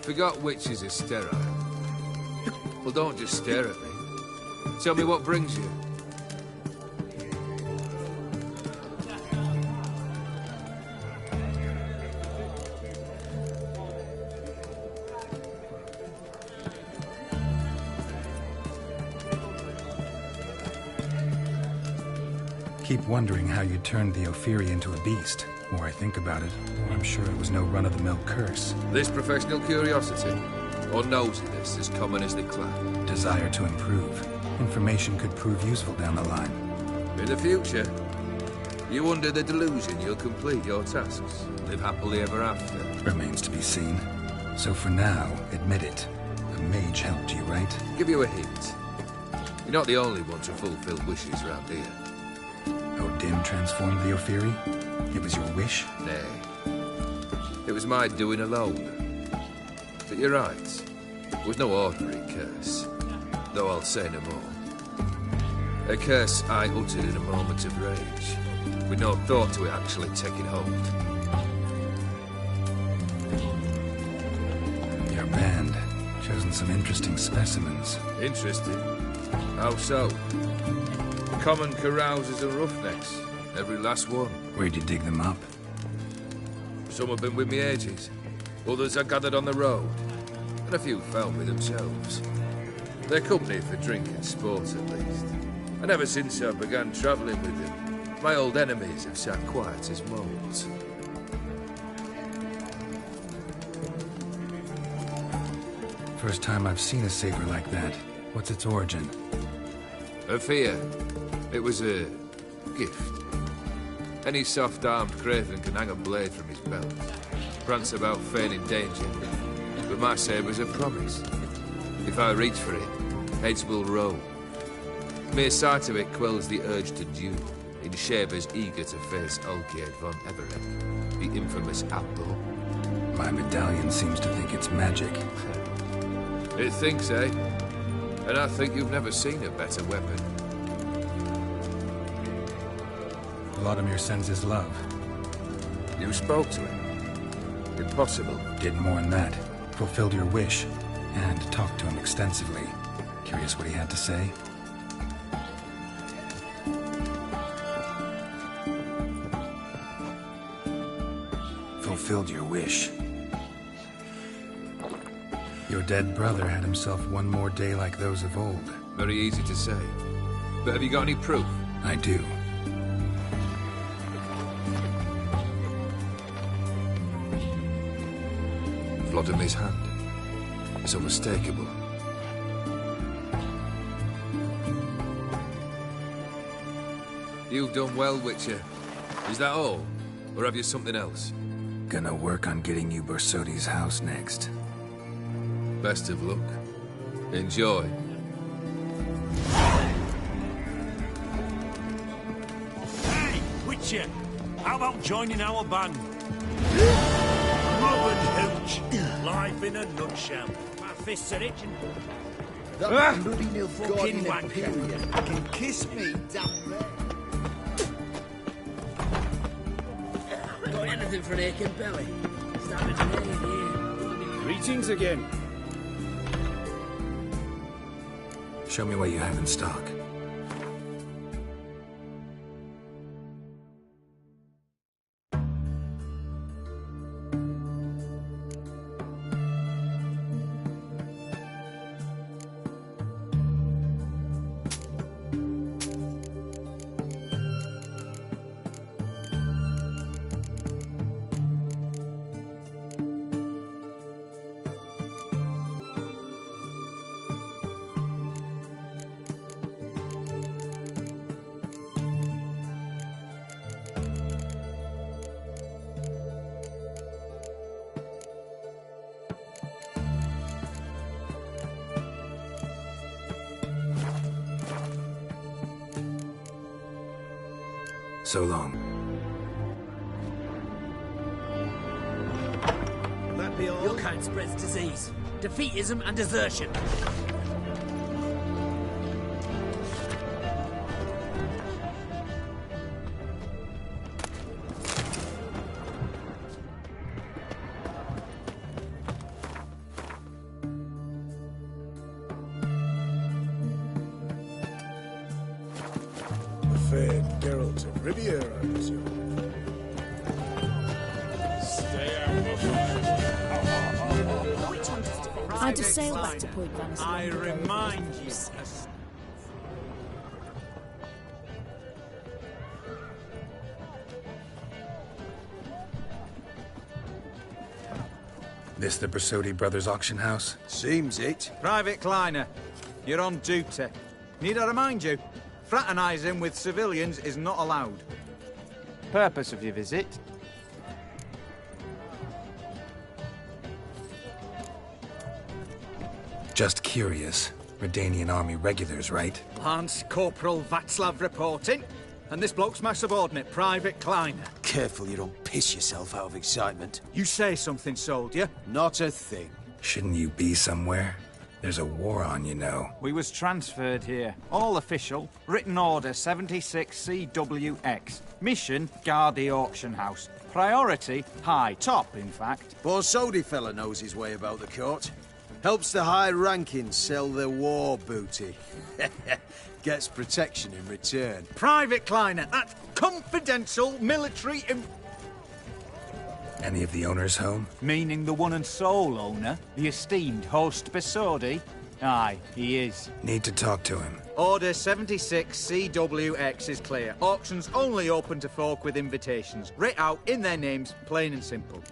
Forgot witches are sterile. Well, don't just stare at me. Tell me what brings you. Keep wondering how you turned the Ophiri into a beast. The more I think about it, the more I'm sure it was no run-of-the-mill curse. This professional curiosity, or nosiness as common as the clan? Desire to improve. Information could prove useful down the line. In the future, you under the delusion you'll complete your tasks, live happily ever after. Remains to be seen. So for now, admit it. The mage helped you, right? Give you a hint. You're not the only one to fulfill wishes round here. Odin transformed the Ophiri? It was your wish? Nay. It was my doing alone. But you're right. It was no ordinary curse. Though I'll say no more. A curse I uttered in a moment of rage, with no thought to it actually taking hold. Your band. Chosen some interesting specimens. Interesting? How so? Common carousers and roughnecks. Every last one. Where'd you dig them up? Some have been with me ages. Others I gathered on the road. And a few found me themselves. They're company for drink and sport, at least. And ever since I began travelling with them, my old enemies have sat quiet as moles. First time I've seen a saber like that. What's its origin? A fear. It was a gift. Any soft-armed craven can hang a blade from his belt, prance about feigning danger. But my saber's a promise. If I reach for it, heads will roll. Mere sight of it quells the urge to duel, in shavers eager to face Olgierd von Everett, the infamous outlaw. My medallion seems to think it's magic. It thinks, eh? And I think you've never seen a better weapon. Vladimir sends his love. You spoke to him. Impossible. Did more than that. Fulfilled your wish. And talked to him extensively. Curious what he had to say? Fulfilled your wish. Your dead brother had himself one more day like those of old. Very easy to say. But have you got any proof? I do. Vladimir's hand. It's unmistakable. You've done well, Witcher. Is that all? Or have you something else? Gonna work on getting you Bersodi's house next. Best of luck. Enjoy. Hey, Witcher! How about joining our band? Love and hooch. Life in a nutshell. My fists are itching. That bloody nil Fucking fucking wanker. wanker can kiss me down there. Got anything for an aching belly? Starting to rain here. Greetings again. Show me what you have in stock. So long. That be all? Your kind spreads disease, defeatism and desertion. famed Geralt of Rivia, I presume. Stay out of I just sailed back to Point Vanis. I remind you. This the Bersodi Brothers auction house? Seems it. Private Kleiner, you're on duty. Need I remind you? Fraternizing with civilians is not allowed. Purpose of your visit? Just curious. Redanian army regulars, right? Lance Corporal Václav reporting. And this bloke's my subordinate, Private Kleiner. Careful you don't piss yourself out of excitement. You say something, soldier. Not a thing. Shouldn't you be somewhere? There's a war on, you know. We was transferred here. All official. Written order 76 CWX. Mission, guard the auction house. Priority, high. Top, in fact. Borsodi fella knows his way about the court. Helps the high rankings sell their war booty. Gets protection in return. Private Kleiner, that's confidential military Any of the owners home? Meaning the one and sole owner, the esteemed host Bersodi? Aye, he is. Need to talk to him. Order 76 CWX is clear. Auctions only open to folk with invitations. Writ out in their names, plain and simple.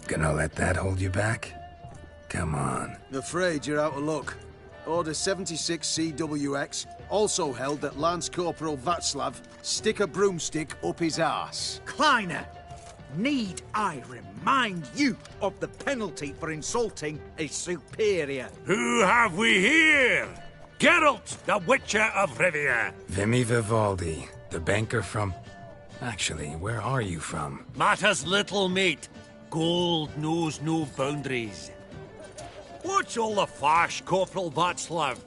Gonna let that hold you back? Come on. I'm afraid you're out of luck. Order 76 CWX also held that Lance Corporal Václav stick a broomstick up his arse. Kleiner, need I remind you of the penalty for insulting a superior? Who have we here? Geralt, the Witcher of Rivia. Vimy Vivaldi, the banker from... Actually, where are you from? Matters little, mate. Gold knows no boundaries. What's all the fash, Corporal Václav?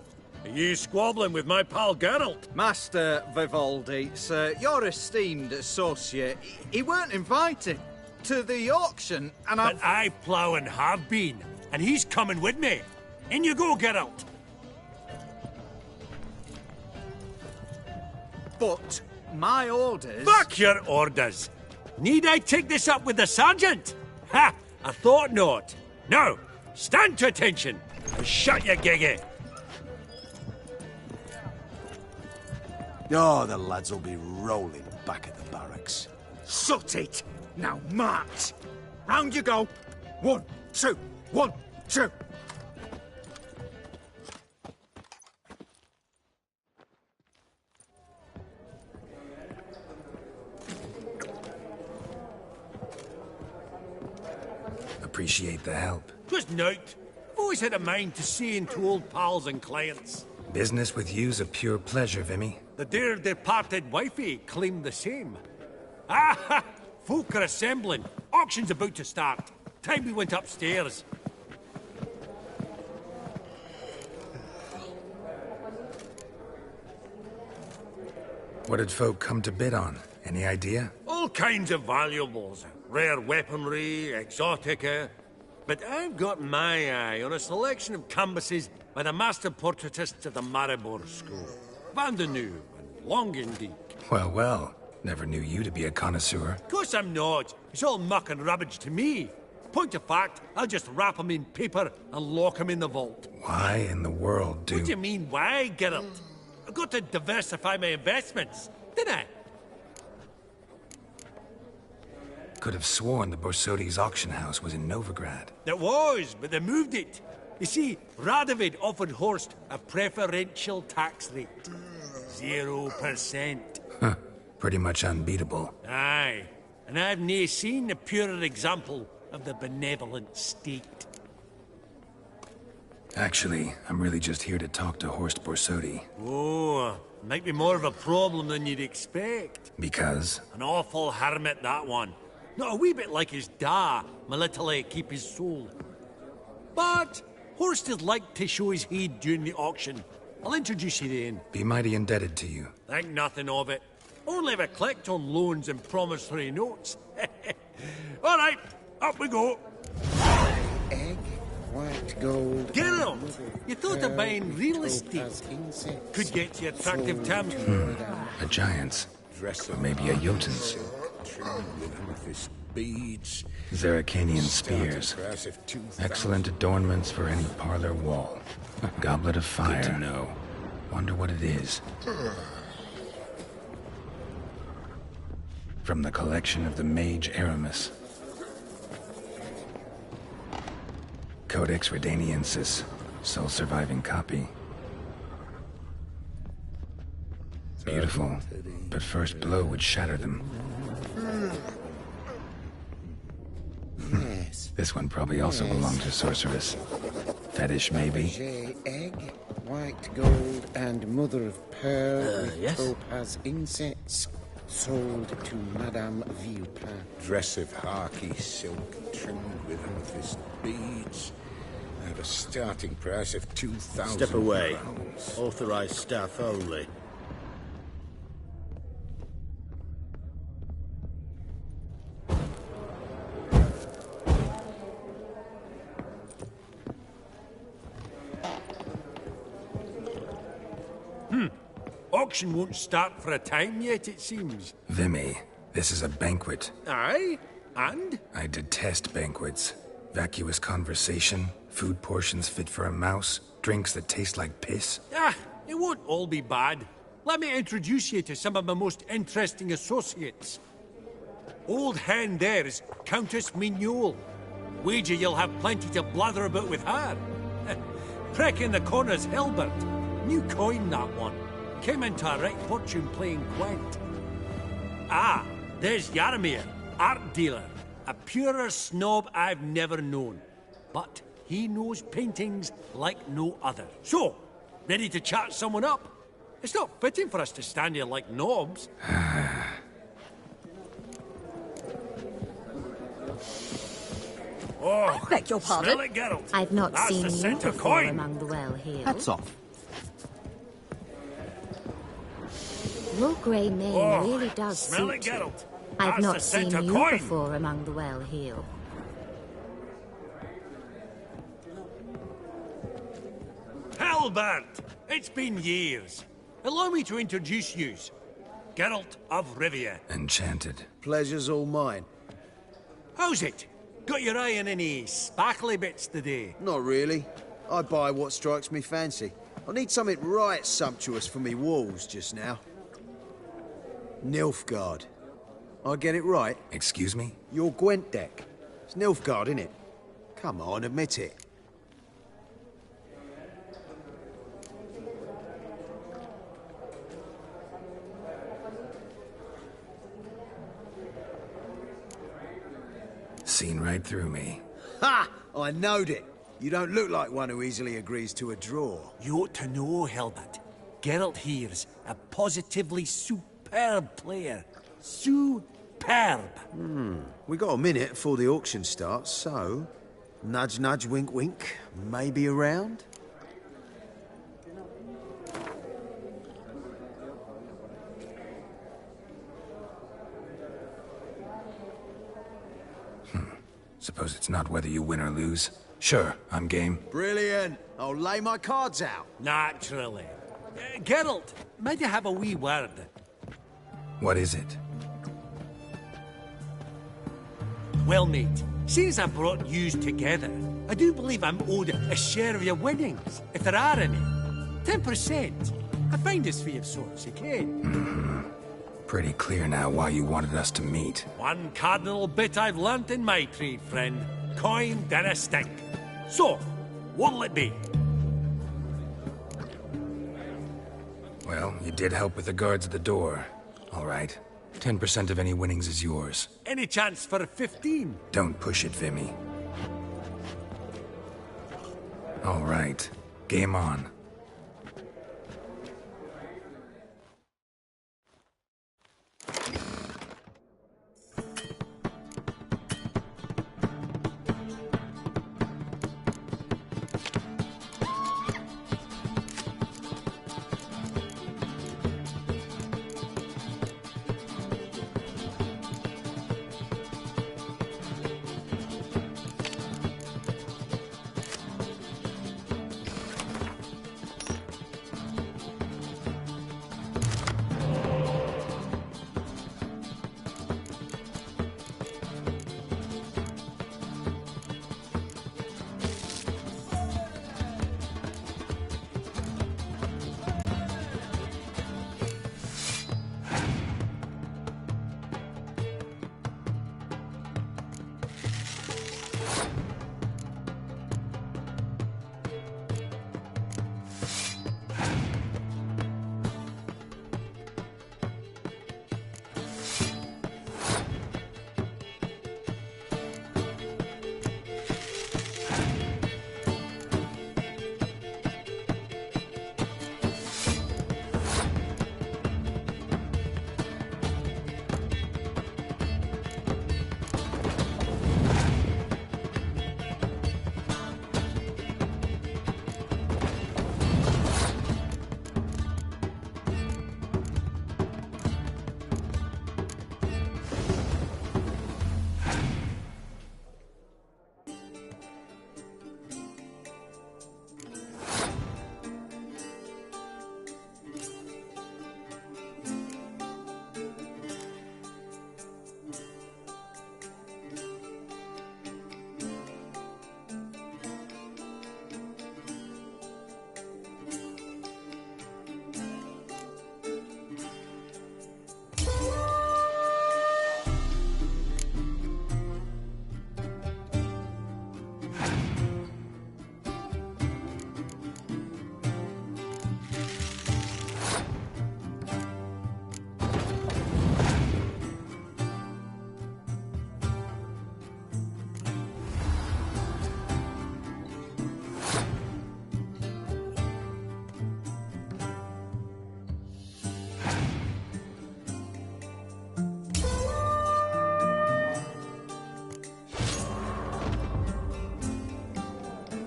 Are you squabbling with my pal Geralt? Master Vivaldi, sir, your esteemed associate, he weren't invited to the auction, and But I plough and have been, and he's coming with me. In you go, Geralt. But my orders... Fuck your orders! Need I take this up with the sergeant? Ha! I thought not. Now, stand to attention and shut your giggy. Oh, the lads will be rolling back at the barracks. Shut it! Now march! Round you go! 1, 2, 1, 2! Appreciate the help. Just note, I've always had a mind to seeing to old pals and clients. Business with you's a pure pleasure, Vimy. The dear departed wifey claimed the same. Ah! Folk are assembling. Auction's about to start. Time we went upstairs. What did folk come to bid on? Any idea? All kinds of valuables. Rare weaponry, exotica. But I've got my eye on a selection of canvases by the master portraitists of the Maribor School. Van de Nieuw and Longendijk. Well, well. Never knew you to be a connoisseur. Of course I'm not. It's all muck and rubbish to me. Point of fact, I'll just wrap 'em in paper and lock 'em in the vault. Why in the world do... What do you mean, why, Geralt? I've got to diversify my investments, didn't I? Could have sworn the Borsodi's auction house was in Novigrad. It was, but they moved it. You see, Radovid offered Horst a preferential tax rate. 0%. Huh. Pretty much unbeatable. Aye. And I've nae seen a purer example of the benevolent state. Actually, I'm really just here to talk to Horst Borsodi. Oh, might be more of a problem than you'd expect. Because? An awful hermit, that one. Not a wee bit like his da, Melitele keep his soul. But Horst is like to show his heed during the auction. I'll introduce you then. Be mighty indebted to you. Think nothing of it. Only if I collect on loans and promissory notes. All right, Up we go. Egg, white gold. Geralt, you thought of buying real estate. Could get you attractive terms. A giant's. Or maybe a Jotun's. Beads. Zerrikanian spears. Excellent adornments for any parlor wall. A goblet of fire. Good to know. Wonder what it is. From the collection of the mage Aramis. Codex Redaniensis. Sole surviving copy. Beautiful, but first blow would shatter them. Yes. This one probably also belonged to Sorceress. Fetish, maybe? Egg, white gold, and mother of pearl with yes? topaz insets. Sold to Madame Villepin. Dress of harky silk trimmed with amethyst beads. At a starting price of 2,000 Step away. crowns. Authorized staff only. Auction won't start for a time yet, it seems. Vimy, this is a banquet. Aye? And? I detest banquets. Vacuous conversation, food portions fit for a mouse, drinks that taste like piss. Ah, it won't all be bad. Let me introduce you to some of my most interesting associates. Old hand there is Countess Mignole. Wager you'll have plenty to blather about with her. Prick in the corner's Hilbert. New coin, that one. Came into a right fortune playing Gwent. Ah, there's Yarmir, art dealer. A purer snob I've never known. But he knows paintings like no other. So, ready to chat someone up? It's not fitting for us to stand here like knobs. Oh, Beg your pardon? smell it, Geralt. I've not That's seen the you scent of before coin. among the well-heeled. Hats off. Your grey mane Oh, really does smell suit it, you. Geralt. I've That's not the seen scent of you coin. before among the well-heeled. Halbert! It's been years. Allow me to introduce yous. Geralt of Rivia. Enchanted. Pleasure's all mine. How's it? Got your eye on any sparkly bits today? Not really. I buy what strikes me fancy. I need something right sumptuous for me walls just now. Nilfgaard. I get it right? Excuse me? Your Gwent deck. It's Nilfgaard, innit? Come on, admit it. Seen right through me. Ha! I knowed it. You don't look like one who easily agrees to a draw. You ought to know, Hilbert. Geralt here's a positively superb player. Superb. We got a minute before the auction starts, so... Nudge, nudge, wink, wink. Maybe around? Suppose it's not whether you win or lose. Sure, I'm game. Brilliant. I'll lay my cards out. Naturally. Geralt, might I have a wee word? What is it? Well, mate, since I brought yous together, I do believe I'm owed a share of your winnings, if there are any. 10%. I find this fee of sorts, you can. Pretty clear now why you wanted us to meet. One cardinal bit I've learnt in my trade, friend. Coin dinna stink. So, what'll it be? Well, you did help with the guards at the door. All right. 10% of any winnings is yours. Any chance for a 15? Don't push it, Vimy. All right. Game on.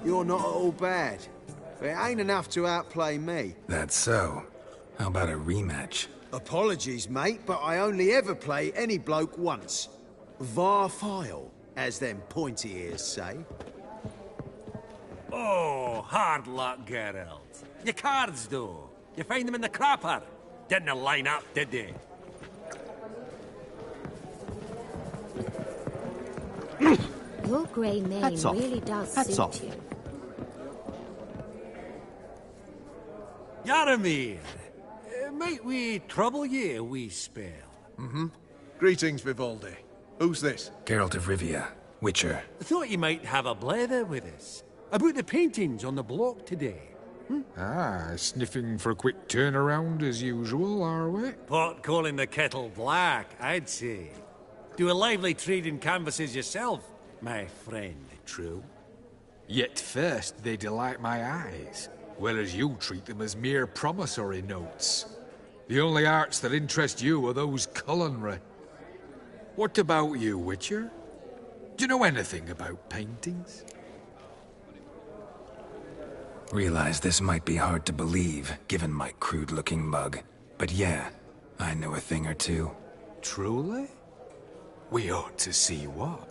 You're not at all bad. But it ain't enough to outplay me. That's so. How about a rematch? Apologies, mate, but I only ever play any bloke once. Var file, as them pointy ears say. Oh, hard luck, Geralt. Your cards, though. You find them in the crapper. Didn't line up, did they? Your grey mane Hats off. really does Hats suit off. you. Yaramir, might we trouble ye a wee spell? Greetings, Vivaldi. Who's this? Geralt of Rivia, Witcher. I thought you might have a blather with us. About the paintings on the block today. Ah, sniffing for a quick turnaround as usual, are we? Pot calling the kettle black, I'd say. Do a lively trade in canvases yourself, my friend, true? Yet first they delight my eyes, whereas you treat them as mere promissory notes. The only arts that interest you are those culinary. What about you, Witcher? Do you know anything about paintings? Realize this might be hard to believe, given my crude-looking mug. But yeah, I know a thing or two. Truly? We ought to see what.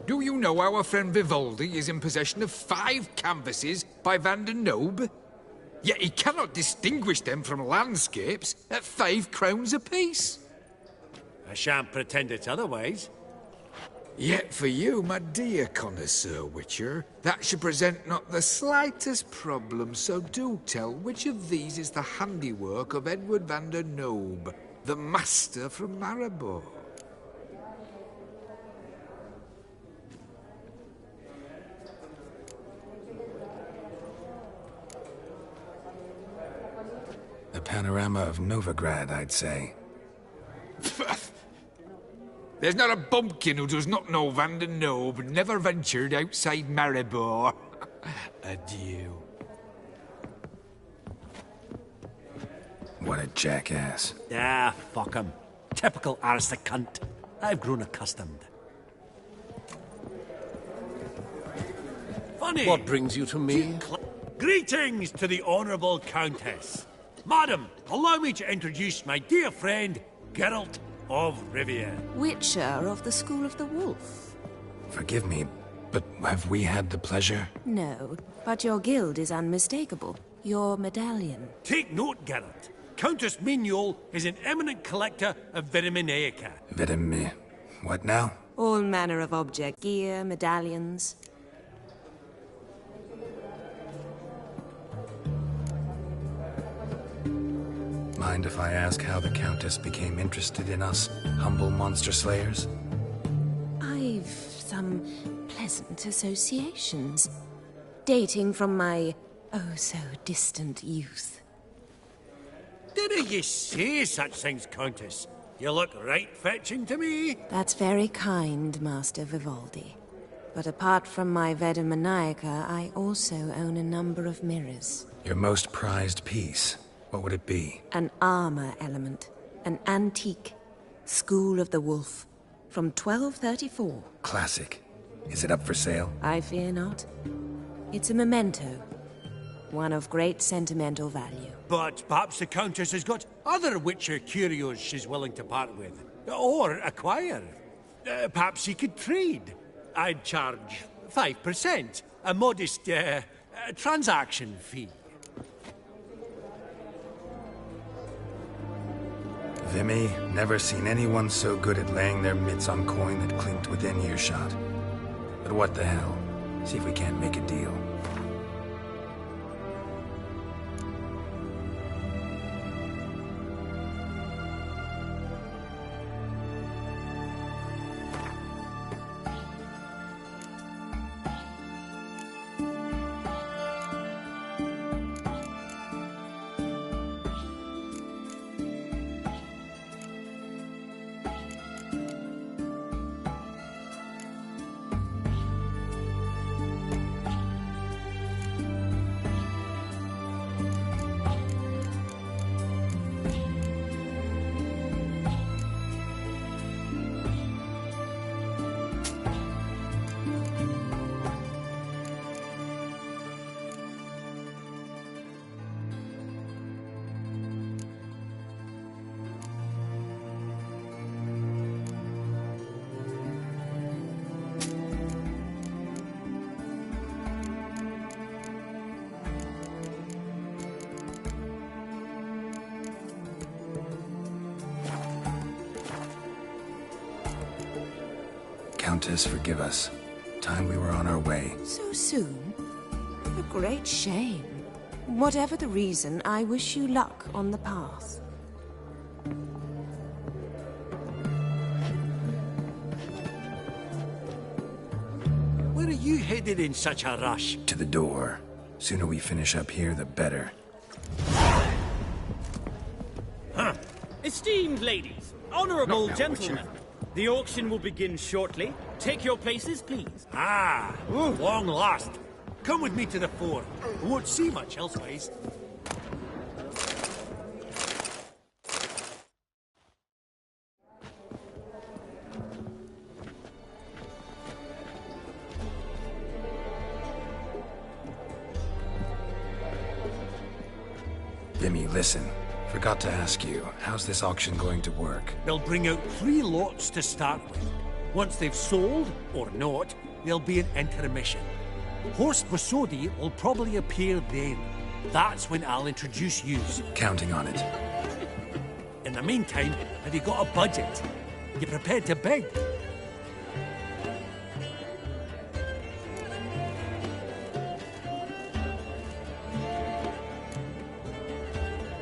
Do you know our friend Vivaldi is in possession of 5 canvases by Van der Nobe? Yet he cannot distinguish them from landscapes at 5 crowns apiece. I shan't pretend it's otherwise. Yet for you, my dear connoisseur Witcher, that should present not the slightest problem, so do tell which of these is the handiwork of Edward van der Nobe, the master from Maribor. A panorama of Novigrad, I'd say. There's not a bumpkin who does not know Van der Nobe and never ventured outside Maribor. Adieu. What a jackass. Ah, fuck him. Typical aristocrat. I've grown accustomed. Funny. What brings you to me? Greetings to the Honourable Countess. Madam, allow me to introduce my dear friend, Geralt of Rivia. Witcher of the School of the Wolf. Forgive me, but have we had the pleasure? No, but your guild is unmistakable. Your medallion. Take note, Geralt. Countess Mignol is an eminent collector of Vitaminaica. What now? All manner of object gear, medallions. Mind if I ask how the Countess became interested in us, humble monster slayers? I've some pleasant associations, dating from my oh-so-distant youth. Didn't you say such things, Countess? You look right fetching to me. That's very kind, Master Vivaldi. But apart from my Vedamaniaca, I also own a number of mirrors. Your most prized piece, what would it be? An armor element. An antique. School of the Wolf. From 1234. Classic. Is it up for sale? I fear not. It's a memento. One of great sentimental value. But perhaps the Countess has got other Witcher curios she's willing to part with. Or acquire. Perhaps he could trade. I'd charge 5%. A modest, transaction fee. Vimy, never seen anyone so good at laying their mitts on coin that clinked within earshot. But what the hell? See if we can't make a deal. Countess, forgive us. Time we were on our way. So soon? A great shame. Whatever the reason, I wish you luck on the path. Where are you headed in such a rush? To the door. Sooner we finish up here, the better. Huh. Esteemed ladies, honorable gentlemen, the auction will begin shortly. Take your places, please. Ah, long last. Come with me to the fore. We won't see much elsewise. Vimy, listen. Forgot to ask you, how's this auction going to work? They'll bring out 3 lots to start with. Once they've sold, or not, there'll be an intermission. Horst Bosodi will probably appear then. That's when I'll introduce yous. Counting on it. In the meantime, have you got a budget? You prepared to bid?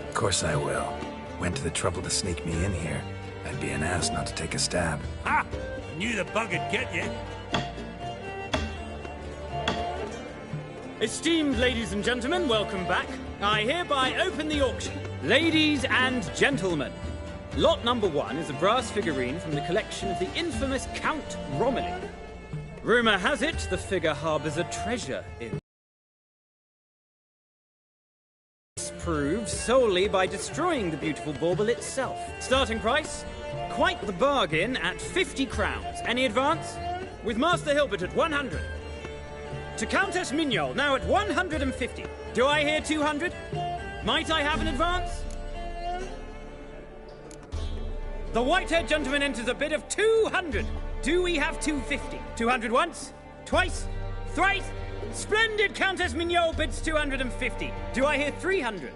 Of course I will. Went to the trouble to sneak me in here. I'd be an ass not to take a stab. Ha! Knew the bug would get you. Esteemed ladies and gentlemen, welcome back. I hereby open the auction. Ladies and gentlemen, lot number 1 is a brass figurine from the collection of the infamous Count Romilly. Rumour has it the figure harbours a treasure in. Proved solely by destroying the beautiful bauble itself. Starting price? Quite the bargain at 50 crowns. Any advance? With Master Hilbert at 100. To Countess Mignol, now at 150. Do I hear 200? Might I have an advance? The white-haired gentleman enters a bid of 200. Do we have 250? 200 once? Twice? Thrice? Splendid! Countess Mignol bids 250. Do I hear 300?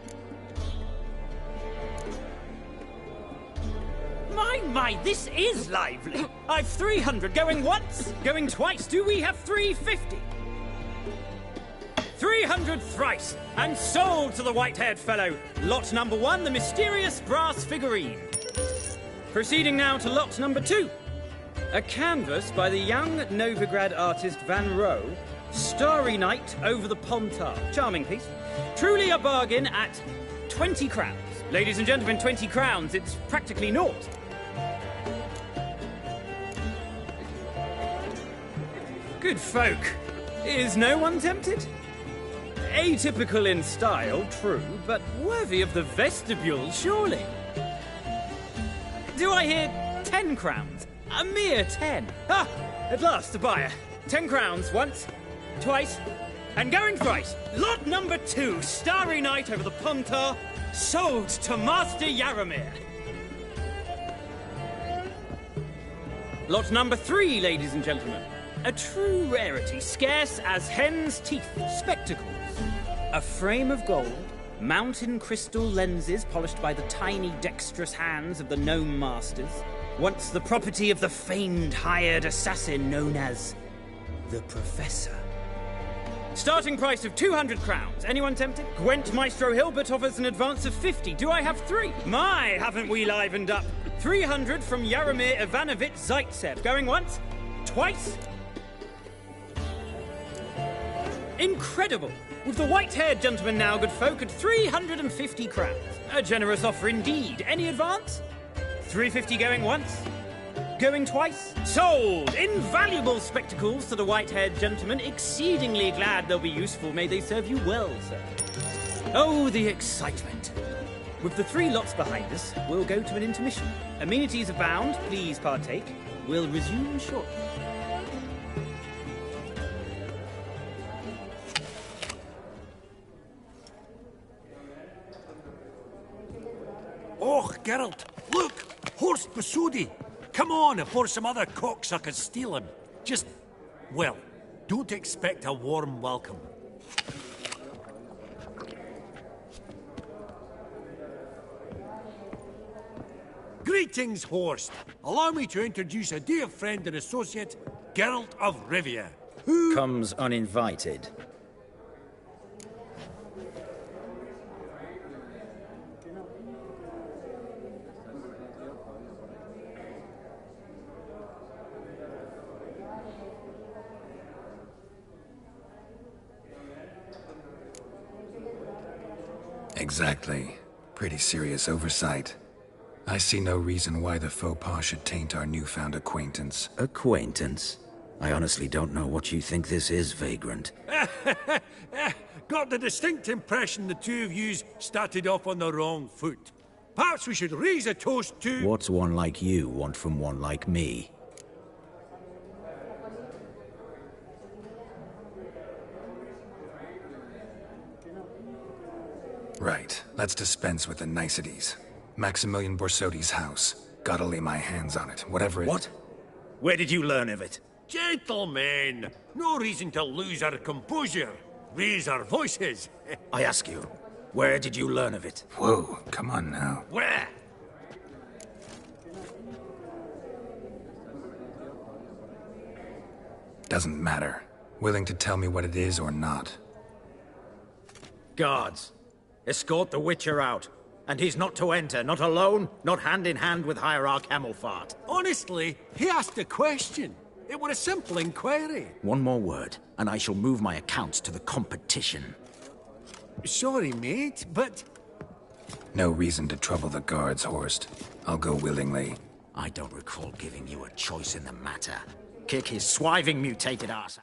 My, this is lively. I've 300 going once, going twice. Do we have 350? 300 thrice, and sold to the white-haired fellow. Lot number 1, the mysterious brass figurine. Proceeding now to lot number 2. A canvas by the young Novigrad artist Van Rohe, Starry Night over the Pontar. Charming piece. Truly a bargain at 20 crowns. Ladies and gentlemen, 20 crowns, it's practically naught. Good folk. Is no one tempted? Atypical in style, true, but worthy of the vestibule, surely. Do I hear 10 crowns? A mere 10. Ah, at last, a buyer. 10 crowns once, twice, and going thrice. Lot number 2, Starry Night over the Pontar, sold to Master Yaramir. Lot number 3, ladies and gentlemen. A true rarity, scarce as hen's teeth. Spectacles. A frame of gold, mountain crystal lenses polished by the tiny dexterous hands of the gnome masters. Once the property of the famed hired assassin known as the Professor. Starting price of 200 crowns. Anyone tempted? Gwent Maestro Hilbert offers an advance of 50. Do I have 3? My, haven't we livened up? 300 from Yaramir Ivanovich Zaitsev. Going once? Twice? Incredible! With the white-haired gentleman now, good folk, at 350 crowns. A generous offer indeed. Any advance? 350 going once? Going twice? Sold! Invaluable spectacles to the white-haired gentleman. Exceedingly glad they'll be useful. May they serve you well, sir. Oh, the excitement. With the 3 lots behind us, we'll go to an intermission. Amenities abound. Please partake. We'll resume shortly. Oh, Geralt, look! Horst Bosodi! Come on, before some other cocksuckers steal him. Just, well, don't expect a warm welcome. Greetings, Horst. Allow me to introduce a dear friend and associate, Geralt of Rivia. Comes uninvited. Exactly. Pretty serious oversight. I see no reason why the faux pas should taint our newfound acquaintance. Acquaintance? I honestly don't know what you think this is, Vagrant. Got the distinct impression the two of yous started off on the wrong foot. Perhaps we should raise a toast to... What's one like you want from one like me? Right. Let's dispense with the niceties. Maximilian Borsodi's house. Gotta lay my hands on it, whatever it... What? Where did you learn of it? Gentlemen, no reason to lose our composure. Raise our voices. I ask you, where did you learn of it? Whoa, come on now. Where? Doesn't matter. Willing to tell me what it is or not. Guards, escort the Witcher out. And he's not to enter, not alone, not hand in hand with Hierarch Hamelfart. Honestly, he asked a question. It were a simple inquiry. One more word, and I shall move my accounts to the competition. Sorry, mate, but... No reason to trouble the guards, Horst. I'll go willingly. I don't recall giving you a choice in the matter. Kick his swiving mutated ass.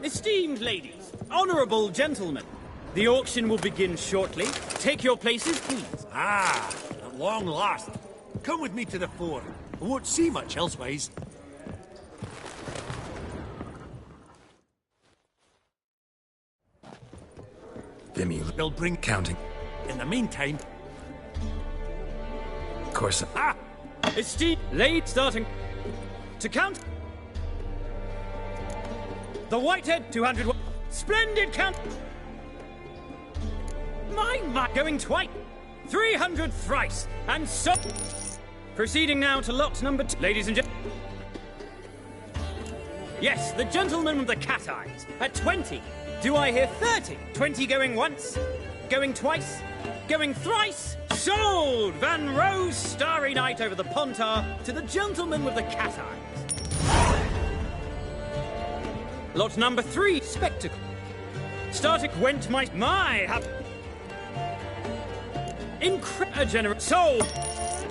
Esteemed ladies, honorable gentlemen, the auction will begin shortly. Take your places, please. Ah, at long last. Come with me to the fore. I won't see much elsewise. Vimy, They'll bring counting. In the meantime... Of course... Ah! Esteemed late starting to count. The Whitehead, 200... Splendid count! My, going twice. 300 thrice. And so... Proceeding now to lot number 2. Ladies and gentlemen... Yes, the gentleman with the cat eyes. At 20. Do I hear 30? 20 going once? Going twice? Going thrice? Sold! Van Rose, Starry Night over the Pontar to the gentleman with the cat eyes. Lot number 3, Spectacle. Starting went my incredible generous soul.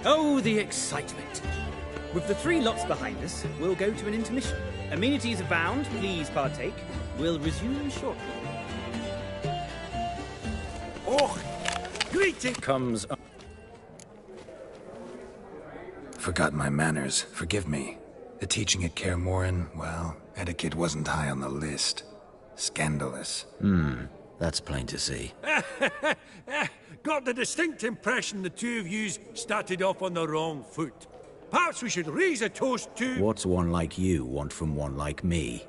Oh, the excitement. With the 3 lots behind us, we'll go to an intermission. Amenities abound, please partake. We'll resume shortly. Oh, greeting comes up. Forgot my manners. Forgive me. The teaching at Kaer Morhen, well, etiquette wasn't high on the list. Scandalous. That's plain to see. Got the distinct impression the two of yous started off on the wrong foot. Perhaps we should raise a toast to... What's one like you want from one like me?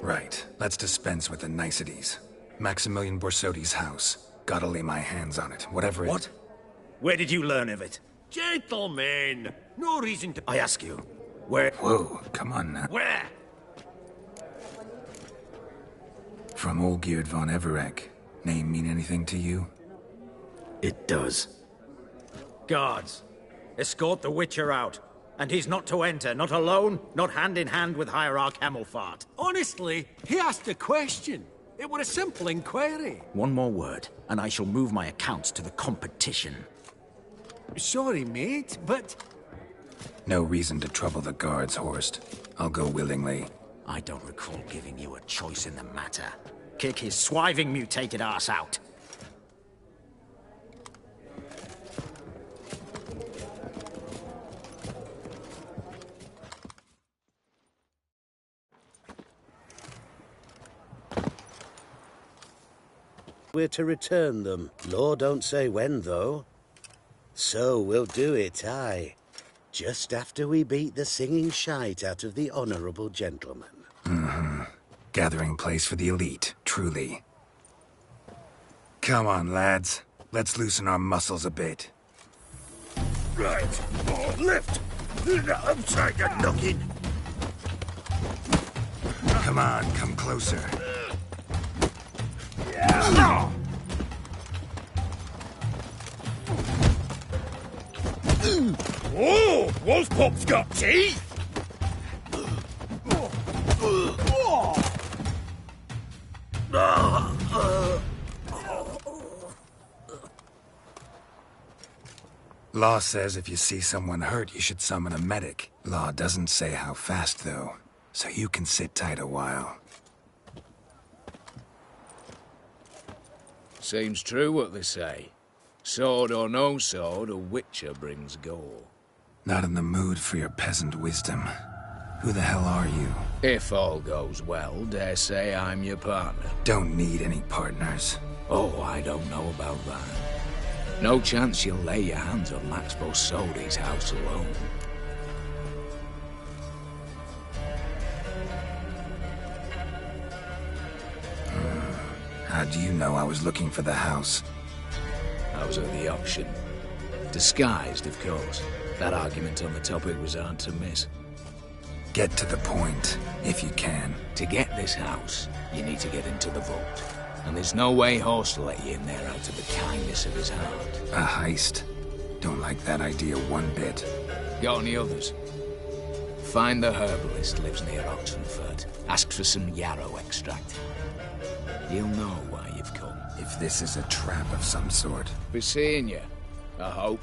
Right. Let's dispense with the niceties. Maximilian Borsodi's house. Gotta lay my hands on it, whatever it... What? Where did you learn of it? Gentlemen, no reason to... I ask you, where... Whoa, come on now. Where? From Olgierd von Everec. Name mean anything to you? It does. Guards, escort the Witcher out. And he's not to enter, not alone, not hand in hand with Hierarch Hamelfart. Honestly, he asked a question. It were a simple inquiry. One more word, and I shall move my accounts to the competition. Sorry, mate, but... No reason to trouble the guards, Horst. I'll go willingly. I don't recall giving you a choice in the matter. Kick his swiving mutated ass out. we're to return them. Law don't say when, though. So we'll do it, aye. Just after we beat the singing shite out of the honourable gentleman. Mm-hmm. Gathering place for the elite, truly. Come on, lads. Let's loosen our muscles a bit. Right. Oh, lift! I'm trying to knock in. Come on, come closer. Whoa! Wolfpop's got teeth! Law says if you see someone hurt, you should summon a medic. Law doesn't say how fast, though, so you can sit tight a while. Seems true what they say. Sword or no sword, a witcher brings gore. Not in the mood for your peasant wisdom. Who the hell are you? If all goes well, dare say I'm your partner. Don't need any partners. Oh, I don't know about that. No chance you'll lay your hands on Max Bosodi's house alone. How do you know I was looking for the house? I was at the auction. Disguised, of course. That argument on the topic was hard to miss. Get to the point, if you can. To get this house, you need to get into the vault. And there's no way Horst will let you in there out of the kindness of his heart. A heist? Don't like that idea one bit. Got any others? Find the herbalist, lives near Oxenfurt. Ask for some yarrow extract. He'll know why you've come. If this is a trap of some sort. Be seeing you, I hope.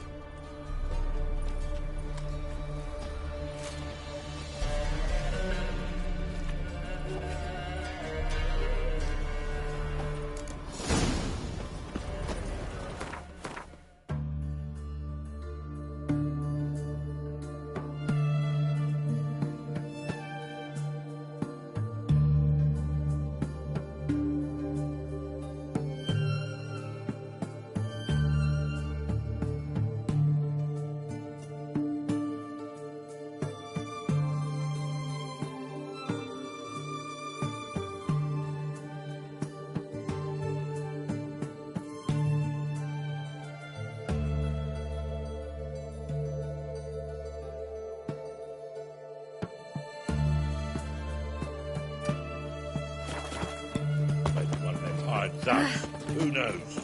Who knows?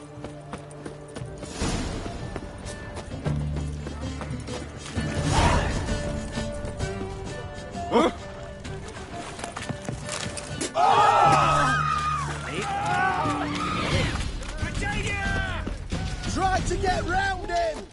Huh? Try to get round him!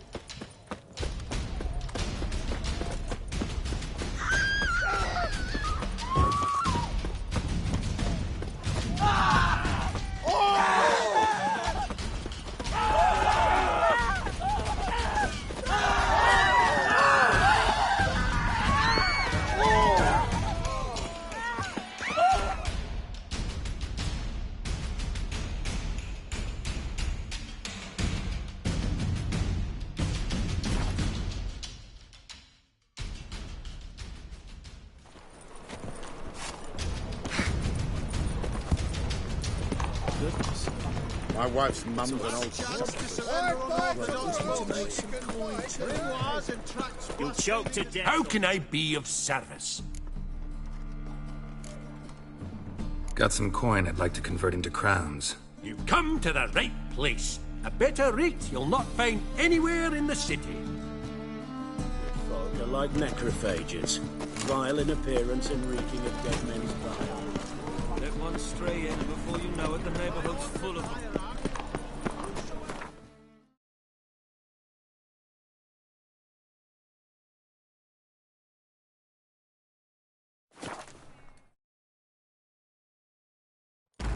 My wife's mum's an old You'll choke to death. How can I be of service? Got some coin I'd like to convert into crowns. You've come to the right place. A better rate you'll not find anywhere in the city. Folk are like necrophages, vile in appearance and reeking of dead men's bile. Let one stray in, and before you know it, the neighborhood's full of them.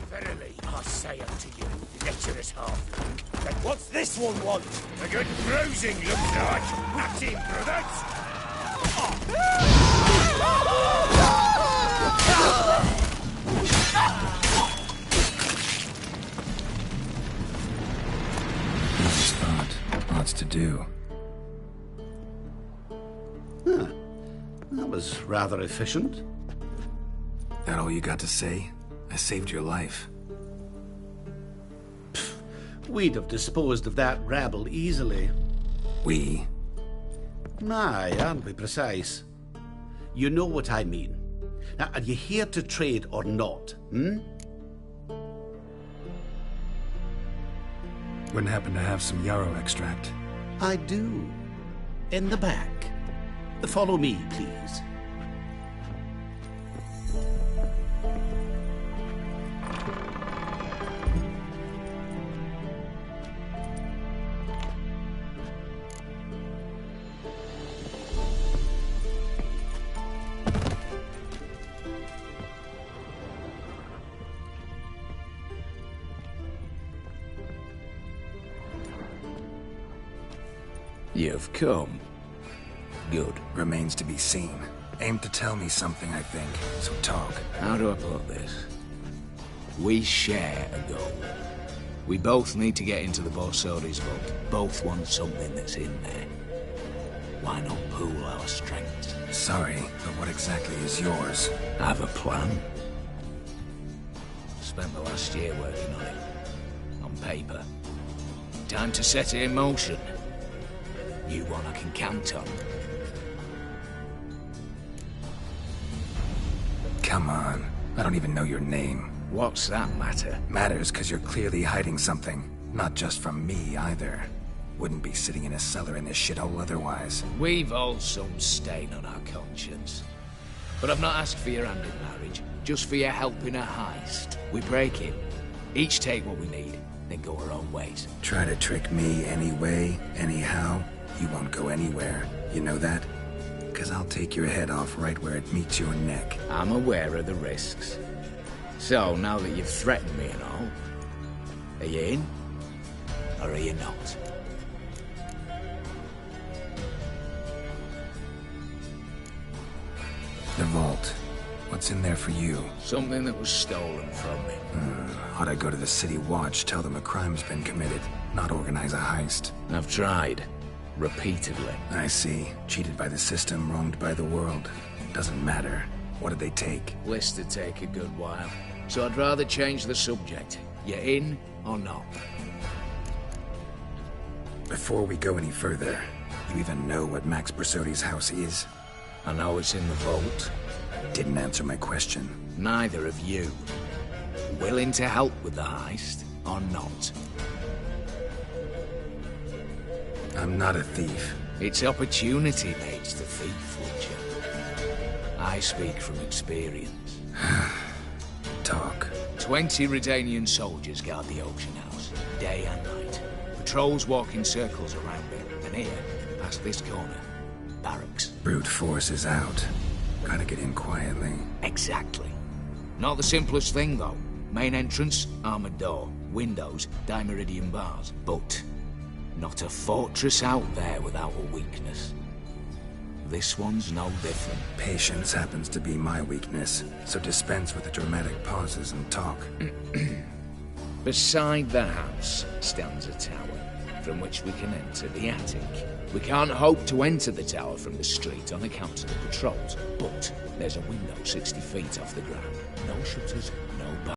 Verily, I say unto you, lecherous halfling, that What's this one want? a good bruising looks like. At him, brothers! what's to do. Huh. That was rather efficient. That all you got to say? I saved your life. We'd have disposed of that rabble easily. We? Aye, aren't we precise? You know what I mean. Now, are you here to trade or not, Wouldn't happen to have some yarrow extract. I do. In the back. Follow me, please. You've come. Good. Remains to be seen. Aim to tell me something, I think. So talk. How do I put this? We share a goal. We both need to get into the Borsodi's vault. Both want something that's in there. Why not pool our strengths? Sorry, but what exactly is yours? I have a plan. Spent the last year working on it. On paper. Time to set it in motion. You one I can count on. Come on. I don't even know your name. What's that matter? Matters because you're clearly hiding something. Not just from me, either. Wouldn't be sitting in a cellar in this shithole otherwise. We've all some stain on our conscience. But I've not asked for your hand in marriage, just for your help in a heist. We break it. Each take what we need, then go our own ways. Try to trick me anyway, anyhow. You won't go anywhere. You know that? Because I'll take your head off right where it meets your neck. I'm aware of the risks. So, now that you've threatened me and all, are you in? Or are you not? The vault. What's in there for you? Something that was stolen from me. Ought I go to the City Watch, tell them a crime's been committed, not organize a heist? I've tried. Repeatedly. I see. Cheated by the system, wronged by the world. Doesn't matter. What did they take? List would take a good while. So I'd rather change the subject. You in or not? Before we go any further, you even know what Max Borsodi's house is? I know it's in the vault. Didn't answer my question. Neither of you. Willing to help with the heist or not? I'm not a thief. It's opportunity makes the thief, Witcher. I speak from experience. Talk. 20 Redanian soldiers guard the auction house, day and night. Patrols walk in circles around it, and here, past this corner, barracks. Brute force is out. Gotta get in quietly. Exactly. Not the simplest thing, though. Main entrance, armored door. Windows, dimeridian bars. But not a fortress out there without a weakness. This one's no different. Patience happens to be my weakness, so dispense with the dramatic pauses and talk. Beside the house stands a tower, from which we can enter the attic. We can't hope to enter the tower from the street on account of the patrols, but there's a window 60 feet off the ground. No shutters, no bars.